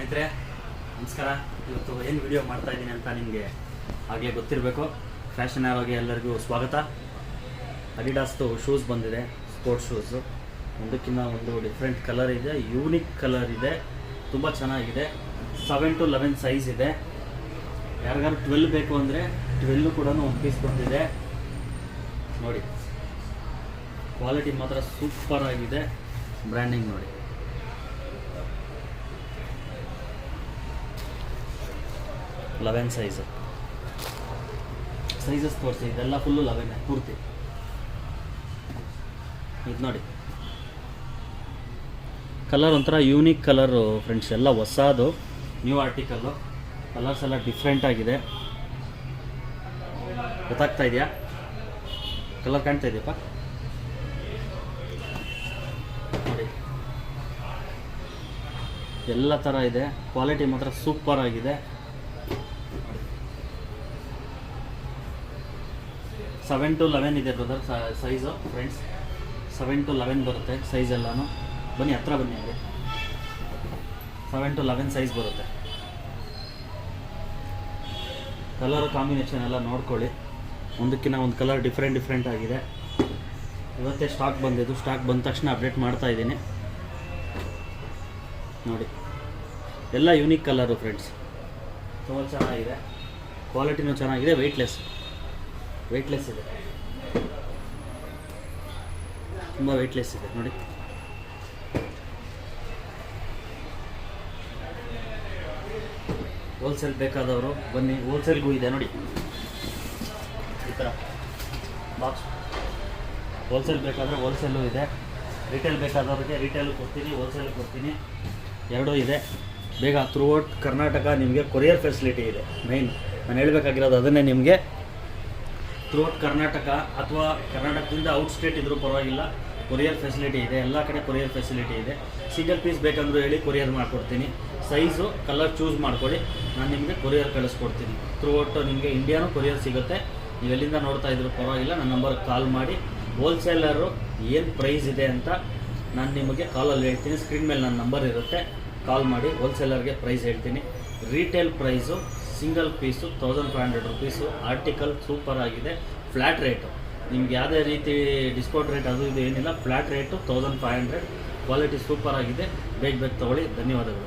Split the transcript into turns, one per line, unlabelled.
ಸ್ನೇಹಿತರೆ ನಮಸ್ಕಾರ. ಇವತ್ತು ಏನು ವಿಡಿಯೋ ಮಾಡ್ತಾ ಇದ್ದೀನಿ ಅಂತ ನಿಮಗೆ ಆಗಲೇ ಗೊತ್ತಿರಬೇಕು. ಫ್ಯಾಷನ್ ಆಗಿ ಎಲ್ಲರಿಗೂ ಸ್ವಾಗತ. ಅಡಿಡಾಸ್ದು ಶೂಸ್ ಬಂದಿದೆ, ಸ್ಪೋರ್ಟ್ಸ್ ಶೂಸು. ಒಂದಕ್ಕಿಂತ ಒಂದು ಡಿಫ್ರೆಂಟ್ ಕಲರ್ ಇದೆ, ಯೂನಿಕ್ ಕಲರ್ ಇದೆ, ತುಂಬ ಚೆನ್ನಾಗಿದೆ. 7 to 11 ಸೈಜ್ ಇದೆ. ಯಾರಿಗಾರು 12 ಬೇಕು ಅಂದರೆ 12 ಕೂಡ ಒಂದು ಪೀಸ್ ಬಂದಿದೆ ನೋಡಿ. ಕ್ವಾಲಿಟಿ ಮಾತ್ರ ಸೂಪರ್ ಆಗಿದೆ. ಬ್ರ್ಯಾಂಡಿಂಗ್ ನೋಡಿ. ಲೆವೆನ್ ಸೈಜಸ್ ತೋರಿಸಿ. ಇದೆಲ್ಲ ಫುಲ್ಲು 11 ಪೂರ್ತಿ. ಇದು ನೋಡಿ, ಕಲರ್ ಒಂಥರ ಯೂನಿಕ್ ಕಲರು ಫ್ರೆಂಡ್ಸ್. ಎಲ್ಲ ಹೊಸದು, ನ್ಯೂ ಆರ್ಟಿಕಲ್ಲು. ಕಲರ್ಸ್ ಎಲ್ಲ ಡಿಫ್ರೆಂಟ್ ಆಗಿದೆ. ಗೊತ್ತಾಗ್ತಾ ಇದೆಯಾ? ಕಲರ್ ಕಾಣ್ತಾ ಇದೆಯಪ್ಪ ನೋಡಿ. ಎಲ್ಲ ಥರ ಇದೆ. ಕ್ವಾಲಿಟಿ ಮಾತ್ರ ಸೂಪರ್ ಆಗಿದೆ. 7 to 11 ಇದೆ ಬ್ರದರ್ ಸೈಜು ಫ್ರೆಂಡ್ಸ್. 7 to 11 ಬರುತ್ತೆ ಸೈಜ್ ಎಲ್ಲನೂ. ಬನ್ನಿ ಹತ್ರ ಬನ್ನಿ. ಹಾಗೆ 7 to 11 ಸೈಜ್ ಬರುತ್ತೆ. ಕಲರ್ ಕಾಂಬಿನೇಷನ್ ಎಲ್ಲ ನೋಡ್ಕೊಳ್ಳಿ. ಒಂದಕ್ಕಿಂತ ಒಂದು ಕಲರ್ ಡಿಫ್ರೆಂಟ್ ಆಗಿದೆ. ಇವತ್ತೇ ಸ್ಟಾಕ್ ಬಂದಿದ್ದು. ಸ್ಟಾಕ್ ಬಂದ ತಕ್ಷಣ ಅಪ್ಡೇಟ್ ಮಾಡ್ತಾ ಇದ್ದೀನಿ ನೋಡಿ. ಎಲ್ಲ ಯೂನಿಕ್ ಕಲರು ಫ್ರೆಂಡ್ಸ್. ತುಂಬ ಚೆನ್ನಾಗಿದೆ. ಕ್ವಾಲಿಟಿನೂ ಚೆನ್ನಾಗಿದೆ. ವೆಯ್ಟ್ಲೆಸ್ ಇದೆ, ತುಂಬ ವೆಯ್ಟ್ಲೆಸ್ ಇದೆ ನೋಡಿ. ಹೋಲ್ಸೇಲ್ ಬೇಕಾದವರು ಬನ್ನಿ, ಹೋಲ್ಸೇಲ್ಗೂ ಇದೆ ನೋಡಿ. ಈ ಥರ ಬಾಕ್ಸ್. ಹೋಲ್ಸೇಲ್ ಬೇಕಾದರೆ ಹೋಲ್ಸೇಲು ಇದೆ, ರಿಟೇಲ್ ಬೇಕಾದವ್ರಿಗೆ ರಿಟೇಲು ಕೊಡ್ತೀನಿ, ಹೋಲ್ಸೇಲು ಕೊಡ್ತೀನಿ, ಎರಡೂ ಇದೆ. ಬೇಗ ಥ್ರೂಔಟ್ ಕರ್ನಾಟಕ ನಿಮಗೆ ಕೊರಿಯರ್ ಫೆಸಿಲಿಟಿ ಇದೆ. ಮೈನ್ ನಾನು ಹೇಳಬೇಕಾಗಿರೋದು ಅದನ್ನೇ ನಿಮಗೆ. ಥ್ರೂಔಟ್ ಕರ್ನಾಟಕ ಅಥವಾ ಕರ್ನಾಟಕದಿಂದ ಔಟ್ ಸ್ಟೇಟ್ ಇದ್ರೂ ಪರವಾಗಿಲ್ಲ, ಕೊರಿಯರ್ ಫೆಸಿಲಿಟಿ ಇದೆ. ಎಲ್ಲ ಕಡೆ ಕೊರಿಯರ್ ಫೆಸಿಲಿಟಿ ಇದೆ. ಸಿಂಗಲ್ ಪೀಸ್ ಬೇಕಂದ್ರೂ ಹೇಳಿ ಕೊರಿಯರ್ ಮಾಡಿಕೊಡ್ತೀನಿ. ಸೈಜು ಕಲರ್ ಚೂಸ್ ಮಾಡ್ಕೊಳ್ಳಿ, ನಾನು ನಿಮಗೆ ಕೊರಿಯರ್ ಕಳಿಸ್ಕೊಡ್ತೀನಿ. ಥ್ರೂಔಟ್ ನಿಮಗೆ ಇಂಡಿಯಾನೂ ಕೊರಿಯರ್ ಸಿಗುತ್ತೆ. ನೀವು ಎಲ್ಲಿಂದ ನೋಡ್ತಾ ಇದ್ರೂ ಪರವಾಗಿಲ್ಲ, ನನ್ನ ನಂಬರ್ಗೆ ಕಾಲ್ ಮಾಡಿ. ಹೋಲ್ಸೇಲರು ಏನು ಪ್ರೈಸ್ ಇದೆ ಅಂತ ನಾನು ನಿಮಗೆ ಕಾಲಲ್ಲಿ ಹೇಳ್ತೀನಿ. ಸ್ಕ್ರೀನ್ ಮೇಲೆ ನನ್ನ ನಂಬರ್ ಇರುತ್ತೆ, ಕಾಲ್ ಮಾಡಿ. ಹೋಲ್ಸೇಲರ್ಗೆ ಪ್ರೈಸ್ ಹೇಳ್ತೀನಿ. Retail price single piece 1500 rupees. Article super ಆಗಿದೆ. ಫ್ಲ್ಯಾಟ್ ರೇಟು, ನಿಮ್ಗೆ ಯಾವುದೇ ರೀತಿ ಡಿಸ್ಕೌಂಟ್ ರೇಟ್ ಅದು ಇದು ಏನಿಲ್ಲ. Flat rate 1500. ಕ್ವಾಲಿಟಿ ಸೂಪರ್ ಆಗಿದೆ. ಬೇಗ ತೊಗೊಳ್ಳಿ. ಧನ್ಯವಾದಗಳು.